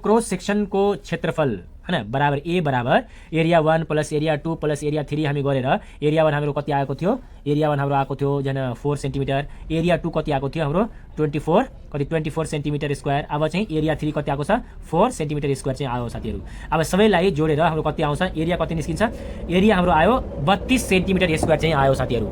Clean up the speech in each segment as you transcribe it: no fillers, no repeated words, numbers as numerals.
Cross section को क्षेत्रफल हैन बराबर ए बराबर area 1 plus area 2 plus area 3 हामी गरेर एरिया 1 हाम्रो कति आएको थियो एरिया 1 हाम्रो आएको थियो जन 4 सेन्टिमिटर एरिया 2 कति आएको थियो हाम्रो 24 कति 24 सेन्टिमिटर स्क्वायर अब चाहिँ एरिया 3 कति आएको छ 4 सेन्टिमिटर स्क्वायर चाहिँ आयो साथीहरु अब सबैलाई जोडेर हाम्रो कति आउँछ एरिया कति निस्किन्छ एरिया हाम्रो आयो 32 सेन्टिमिटर स्क्वायर चाहिँ आयो साथीहरु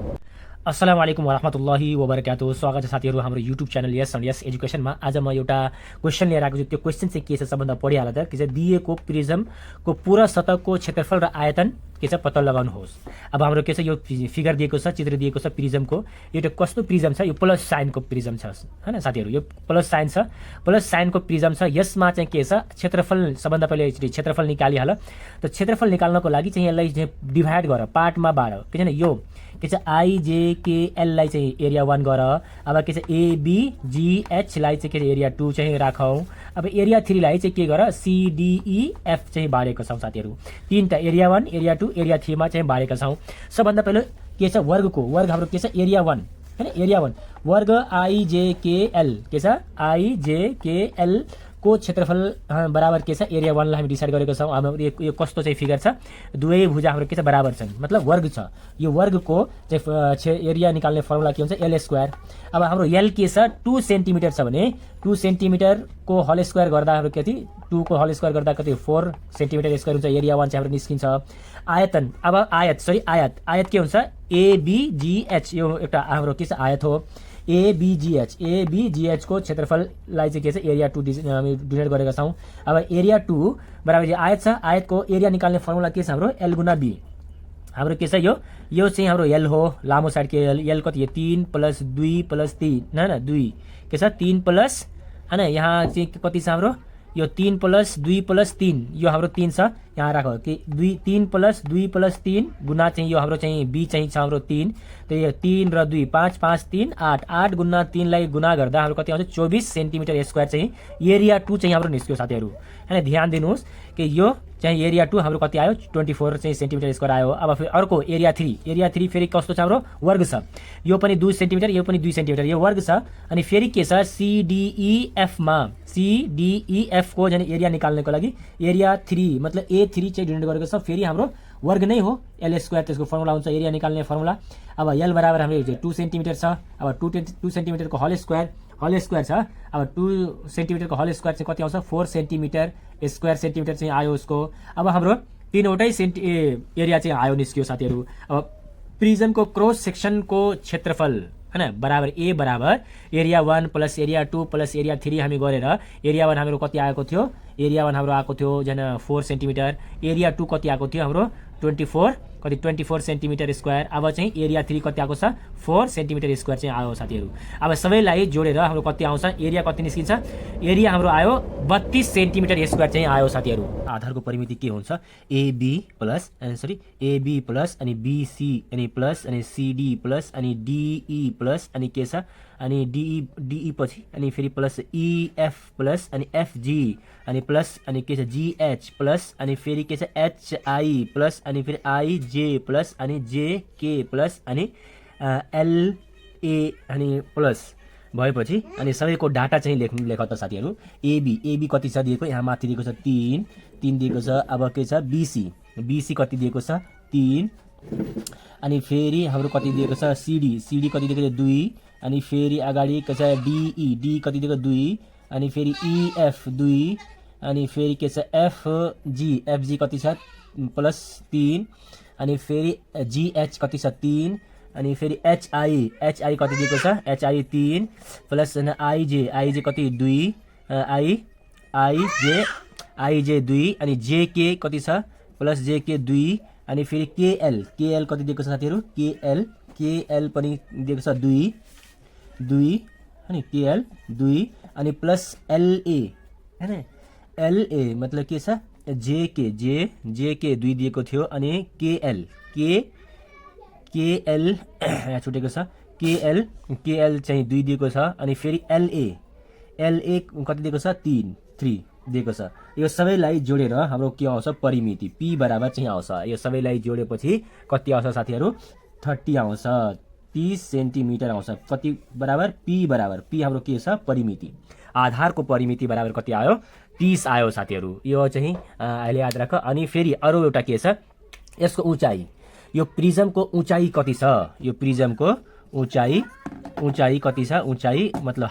अस्सलाम वालेकुम वरहमतुल्लाहि वबरकातुहू स्वागत छ साथीहरु हाम्रो YouTube च्यानल यस एन्ड यस एजुकेसनमा आज म एउटा क्वेशन लिएर आएको छु त्यो क्वेशन चाहिँ के छ सबभन्दा पढिहाल त के छ दिएको प्रिज्मको पूरा सतहको क्षेत्रफल र आयतन के छ पत्ता लगाउनुहोस् अब हाम्रो के छ यो फिगर दिएको छ चित्र दिएको छ प्रिज्मको एउटा कस्तो प्रिज्म छ यो प्लस साइनको प्रिज्म छ हैन साथीहरु यो प्लस साइन छ प्लस साइनको प्रिज्म छ यसमा चाहिँ के छ क्षेत्रफल सबभन्दा पहिले क्षेत्रफल निकालिहाल त क्षेत्रफल निकाल्नको लागि चाहिँ यसलाई डिभाइड गर पार्टमा बाड के छ यो के छ आई जे के एल लाई चाहिँ एरिया 1 गर अब के छ ए बी जी एच लाई चाहिँ के एरिया 2 चाहिँ राखौं अब एरिया 3 लाई चाहिँ के गर सी डी ई एफ चाहिँ बारेको छौं साथीहरु तीनटा एरिया 1 एरिया 2 एरिया 3 मा चाहिँ बारेका छौं सबभन्दा पहिले के छ वर्ग हाम्रो के छ एरिया 1 हैन एरिया 1 वर्ग आई जे के एल के छ आई जे के एल को क्षेत्रफल बराबर के छ एरिया 1 लाई हामी डिसाइड गरेको छौं अब यो कस्तो चाहिँ फिगर छ दुवै भुजा हाम्रो के छ बराबर छन् मतलब वर्ग छ यो वर्गको चाहिँ एरिया निकाल्ने फर्मुला के हुन्छ एल स्क्वायर अब हाम्रो एल के छ 2 सेन्टिमिटर छ भने 2 सेन्टिमिटर को होल स्क्वायर गर्दा हाम्रो कति 2 को होल स्क्वायर गर्दा कति 4 सेन्टिमिटर स्क्वायर हुन्छ एरिया 1 चाहिँ हाम्रो निस्किन्छ आयतन अब आयत के हुन्छ ए बी जी एच यो एउटा हाम्रो के छ आयत हो एबीजीएच को क्षेत्रफललाई चाहिँ के छ एरिया 2 हामी डिनोट गरेका छौं अब एरिया 2 बराबर यो आयत छ आयतको एरिया निकाल्ने फर्मुला के छ हाम्रो एल गुना बी हाम्रो के छ यो चाहिँ हाम्रो एल हो लामो साइड के एल कति हो 3 + 2 + 3 हैन 2 के छ 3 प्लस हैन यहाँ चाहिँ कति छ हाम्रो यो 3 + 2 + 3 यो हाम्रो 3 छ यहाँ राखौ कि 3 + 2 + 3 गुना चाहिँ यो हाम्रो चाहिँ बी चाहिँ छ हाम्रो 3 त यो 3 र 2 5 5 3 8 8 गुना 3 लाई गुना गर्दा हाम्रो कति आउँछ 24 सेन्टिमिटर स्क्वायर चाहिँ एरिया 2 चाहिँ हाम्रो निस्क्यो साथीहरु हैन ध्यान दिनुस् कि यो चाहिँ एरिया 2 हाम्रो कति आयो 24 चाहिँ सेन्टिमिटर स्क्वायर आयो अब फेरि अर्को एरिया 3 फेरि कस्तो छ हाम्रो वर्ग छ यो पनि 2 सेन्टिमिटर यो पनि 2 सेन्टिमिटर यो वर्ग छ अनि फेरि के छ CDEF मा CDEF को जने एरिया निकाल्नको लागि एरिया 3 मतलब A3 चाहिँ डिनोट गरेको छ फेरि हाम्रो वर्ग नै हो एल स्क्वायर त्यसको फर्मुला हुन्छ एरिया निकाल्ने फर्मुला अब एल बराबर हाम्रो 2 सेन्टिमिटर छ अब 2 सेन्टिमिटर को होल स्क्वायर छ अब 2 सेन्टिमिटर को होल स्क्वायर चाहिँ कति आउँछ 4 सेन्टिमिटर स्क्वायर सेन्टिमिटर चाहिँ आयो उसको अब हाम्रो तीनवटै एरिया चाहिँ आयो निस्कियो साथीहरु अब प्रिज्मको क्रॉस सेक्सनको क्षेत्रफल हैन बराबर ए बराबर area 1 plus area 2 plus area 3 हामी गरेर एरिया 1 हाम्रो कति आएको थियो एरिया 1 हाम्रो आएको थियो जन 4 सेन्टिमिटर एरिया 2 कति आएको थियो हाम्रो 24 सेन्टिमिटर स्क्वायर अब चाहिँ एरिया 3 कति आएको छ 4 सेन्टिमिटर स्क्वायर चाहिँ आयो साथीहरु अब सबैलाई जोडेर हाम्रो कति आउँछ एरिया कति निस्किन्छ एरिया हाम्रो आयो 32 सेन्टिमिटर स्क्वायर चाहिँ आयो साथीहरु आधारको परिमिति के हुन्छ AB प्लस AB प्लस अनि BC अनि प्लस अनि CD प्लस अनि DE प्लस अनि के छ अनि DE पछि अनि फेरि प्लस EF प्लस अनि FG अनि प्लस अनि के छ GH प्लस अनि फेरि के छ HI प्लस अनि फेरि IJ प्लस अनि JK प्लस अनि LA अनि प्लस भएपछि अनि सबैको डाटा चाहिँ लेख त साथीहरु AB कति छ दिएको यहाँ माथि दिएको छ 3 दिएको छ अब के छ BC कति दिएको छ 3 अनि फेरि हाम्रो कति दिएको छ CD कति दिएको छ 2 अनि फेरि अगाडि के छ DE कति दिएको 2 अनि फेरि EF 2 अनि फेरि के छ FG कति छ +3 अनि फेरि GH कति छ 3 अनि फेरि HI कति दिएको छ HI 3 प्लस IJ कति 2 IJ 2 अनि JK कति छ प्लस JK 2 अनि फेरि KL कति दिएको छ साथीहरु KL पनि दिएको छ 2 अनि KL 2 अनि प्लस LA हैन LA मतलब के छ JK 2 दिएको थियो अनि KL यहाँ छुटेको छ KL चाहिँ 2 दिएको छ अनि फेरि LA कति दिएको छ 3 दिएको छ यो सबैलाई जोडेर हाम्रो के आउँछ परिमिति P बराबर चाहिँ आउँछ यो सबैलाई जोडेपछि कति आउँछ साथीहरु 30 आउँछ 30 सेन्टिमिटर आउँछ कति बराबर P हाम्रो के छ परिमिति आधारको परिमिति बराबर कति आयो 30 आयो साथीहरू। यो चाहिँ अहिले याद राख। अनि फेरि अरू एउटा के छ, यसको उचाइ, यो प्रिजमको उचाइ कति छ, यो प्रिजमको उचाइ कति छ, उचाइ मतलब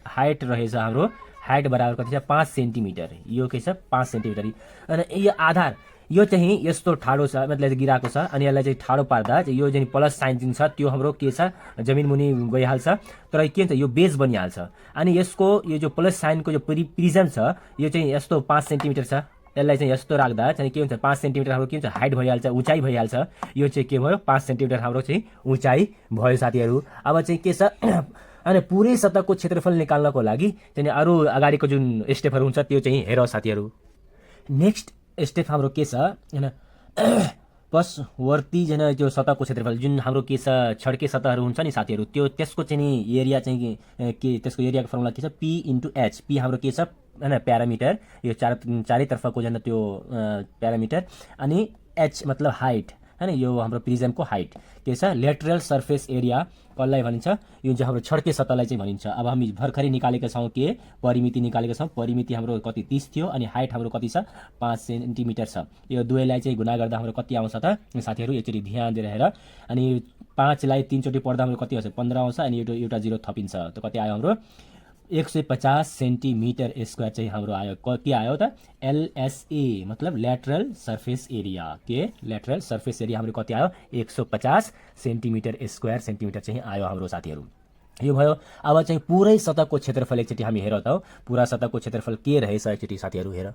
हाइट रहेछ हाम्रो, हाइट बराबर कति छ 5 सेन्टिमिटर। यो के छ 5 सेन्टिमिटर। अनि यो आधार यो चाहिँ यस्तो ठाडो छ, मतलब गिराएको छ, अनि यसलाई चाहिँ ठाडो पार्दा यो चाहिँ प्लस साइन जुन छ त्यो हाम्रो के छ जमिन मुनि गइहाल्छ, तर के हुन्छ यो बेस बनिहाल्छ। अनि यसको यो जो प्लस साइनको जो प्रिजम छ यो चाहिँ यस्तो 5 सेन्टिमिटर छ, यसलाई चाहिँ यस्तो राख्दा चाहिँ के हुन्छ 5 सेन्टिमिटर हाम्रो के हुन्छ हाइट भइहाल्छ, उचाइ भइहाल्छ। यो चाहिँ के भयो 5 सेन्टिमिटर हाम्रो चाहिँ उचाइ भयो साथीहरू। अब चाहिँ के छ अनि पुरै सतहको क्षेत्रफल निकाल्नको लागि चाहिँ अरू अगाडिको जुन स्टेपहरू हुन्छ त्यो चाहिँ हेर साथीहरू। नेक्स्ट स्टेप हाम्रो के छ हैन, पशवर्ती जन त्यो सतहको क्षेत्रफल जुन हाम्रो के छ छड्के सतहहरू हुन्छ नि साथीहरू, त्यो त्यसको चाहिँ नि एरिया चाहिँ के त्यसको एरियाको फर्मुला के छ P × H। P हाम्रो के छ हैन प्यारामिटर, यो चारैतर्फको जन त्यो प्यारामिटर, अनि H मतलब हाइट हैन, यो हाम्रो प्रिजमको हाइट के छ लेटरल सर्फेस एरिया कसलाई भनिन्छ, यो चाहिँ हाम्रो छड्के सतहलाई चाहिँ भनिन्छ। अब हामी भर्खरै निकालेका छौँ के परिमिति निकालेका छौँ, परिमिति हाम्रो कति 30 थियो अनि हाइट हाम्रो कति छ 5 सेन्टिमिटर छ। यो दुवैलाई चाहिँ गुणा गर्दा हाम्रो कति आउँछ त साथीहरू, एकचोटि ध्यान दिएर हेर। अनि 5 लाई 3 चोटि पढ्दा हाम्रो कति आउँछ 15 आउँछ, अनि एउटा 0 थपिन्छ, त कति आयो हाम्रो 150 सेन्टिमिटर स्क्वायर चाहिँ हाम्रो आयो। के आयो त LSA मतलब लेटरल सर्फेस एरिया, के लेटरल सर्फेस एरिया हाम्रो कति आयो 150 सेन्टिमिटर स्क्वायर सेन्टिमिटर चाहिँ आयो हाम्रो साथीहरू। यो भयो। अब चाहिँ पुरै सतहको क्षेत्रफल एकचोटि हामी हेरौँ त, पुरा सतहको क्षेत्रफल के रहेछ एकचोटि साथीहरू हेर।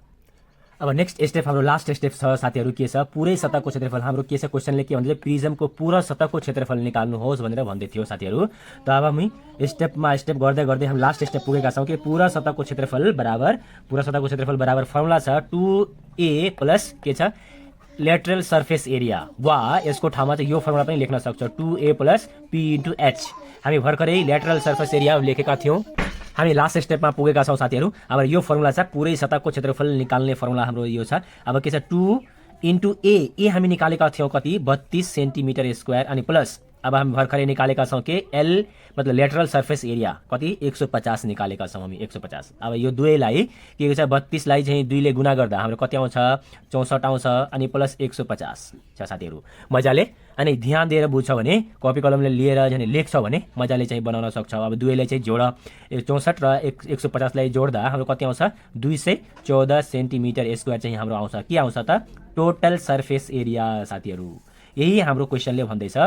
अब नेक्स्ट स्टेप हाम्रो लास्ट स्टेप छ साथीहरू, के छ पुरै सतहको क्षेत्रफल हाम्रो के छ, क्वेसनले के भन्छ प्रिजमको पुरा सतहको क्षेत्रफल निकाल्नुहोस् भनेर भन्दै थियो साथीहरू। त अब हामी स्टेपमा स्टेप गर्दै गर्दै हामी लास्ट स्टेप पुगेका छौँ कि पुरा सतहको क्षेत्रफल बराबर फर्मुला छ 2a प्लस के छ लेटरल सर्फेस एरिया, वा यसको ठाउँमा चाहिँ यो फर्मुला पनि लेख्न सक्छ 2a प्लस P × H। हामी भर्खरै लेटरल सर्फेस एरिया लेखेका थियौँ, हामी लास्ट स्टेपमा पुगेका छौँ साथीहरू। अब यो फर्मुला छ पुरै सतहको क्षेत्रफल निकाल्ने फर्मुला हाम्रो यो छ। अब के छ 2 × a हामी निकालेका थियौँ कति 32 सेन्टिमिटर स्क्वायर, अनि प्लस अब हामी भर्खरै निकालेका छौँ के L मतलब लेटरल सर्फेस एरिया कति 150 निकालेका छौँ हामी 150। अब यो दुवैलाई के छ 32 लाई चाहिँ 2 ले गुणा गर्दा हाम्रो कति आउँछ 64 आउँछ, अनि प्लस 150 छ साथीहरू। मजाले अनि ध्यान दिएर बुझ्छौ भने कपी कलमले लिएर चाहिँ लेख्छौ भने मजाले चाहिँ बनाउन सक्छौ। अब दुवैलाई चाहिँ जोड 64 र 150 लाई जोड्दा हाम्रो कति आउँछ 214 सेन्टिमिटर स्क्वायर चाहिँ हाम्रो आउँछ। के आउँछ त टोटल सर्फेस एरिया साथीहरू। यही हाम्रो क्वेसनले भन्दैछ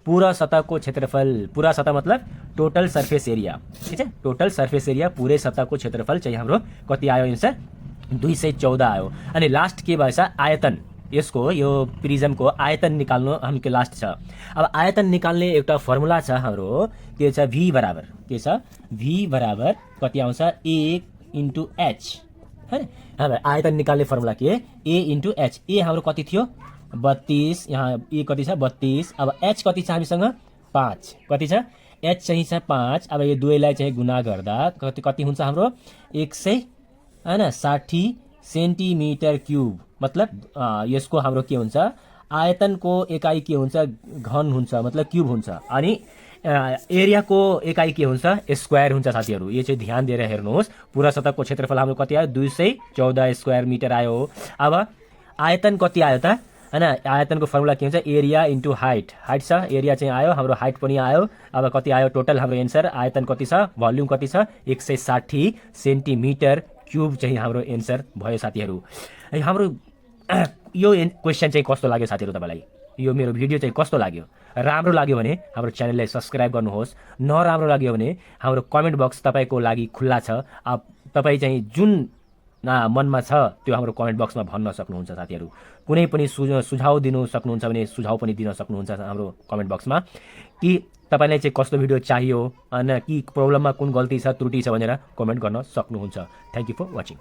पूरा सतहको क्षेत्रफल, पूरा सतह मतलब टोटल सर्फेस एरिया, ठीक है टोटल सर्फेस एरिया पूरे सतहको क्षेत्रफल चाहिँ हाम्रो कति आयो आन्सर 214 आयो। अनि लास्ट के भएछ आयतन, यसको यो प्रिजमको आयतन निकाल्नु हामीको लास्ट छ। अब आयतन निकाल्ने एउटा फर्मुला छ हाम्रो के छ V बराबर के छ V बराबर कति आउँछ A × H हैन। अब आयतन निकाल्ने फर्मुला के A × H। A हाम्रो कति थियो 32, यहाँ A कति छ 32। अब H कति छ हामीसँग 5, कति छ H चाहिँ छ 5। अब यो दुवैलाई चाहिँ गुणा गर्दा कति हुन्छ हाम्रो 160 सेन्टिमिटर क्युब। मतलब यसको हाम्रो के हुन्छ आयतनको एकाइ के हुन्छ घन हुन्छ मतलब क्युब हुन्छ, अनि एरियाको एकाइ के हुन्छ स्क्वायर हुन्छ साथीहरू। यो चाहिँ ध्यान दिएर हेर्नुहोस्। पूरा सतहको क्षेत्रफल हाम्रो कति आयो 214 स्क्वायर मिटर आयो। अब आयतन कति आयो त हैन, आयतनको फर्मुला के हुन्छ एरिया × हाइट। हाइट छ एरिया चाहिँ आयो, हाम्रो हाइट पनि आयो। अब कति आयो टोटल हाम्रो एन्सर आयतन कति छ भोल्युम कति छ 160 सेन्टिमिटर क्युब चाहिँ हाम्रो एन्सर भयो साथीहरू। हाम्रो यो क्वेसन चाहिँ कस्तो लाग्यो साथीहरू तपाईलाई, यो मेरो भिडियो चाहिँ कस्तो लाग्यो? राम्रो लाग्यो भने हाम्रो च्यानललाई सब्स्क्राइब गर्नुहोस्, नराम्रो लाग्यो भने हाम्रो कमेन्ट बक्स तपाईको लागि खुल्ला छ। अब तपाई चाहिँ जुन मनमा छ त्यो हाम्रो कमेन्ट बक्समा भन्न सक्नुहुन्छ साथीहरू। कुनै पनि सुझाव दिनु सक्नुहुन्छ भने सुझाव पनि दिन सक्नुहुन्छ हाम्रो कमेन्ट बक्समा, कि तपाईलाई चाहिँ कस्तो भिडियो चाहियो अनि कि प्रब्लममा कुन गल्ती छ त्रुटि छ भनेर कमेन्ट गर्न सक्नुहुन्छ। Thank you for watching.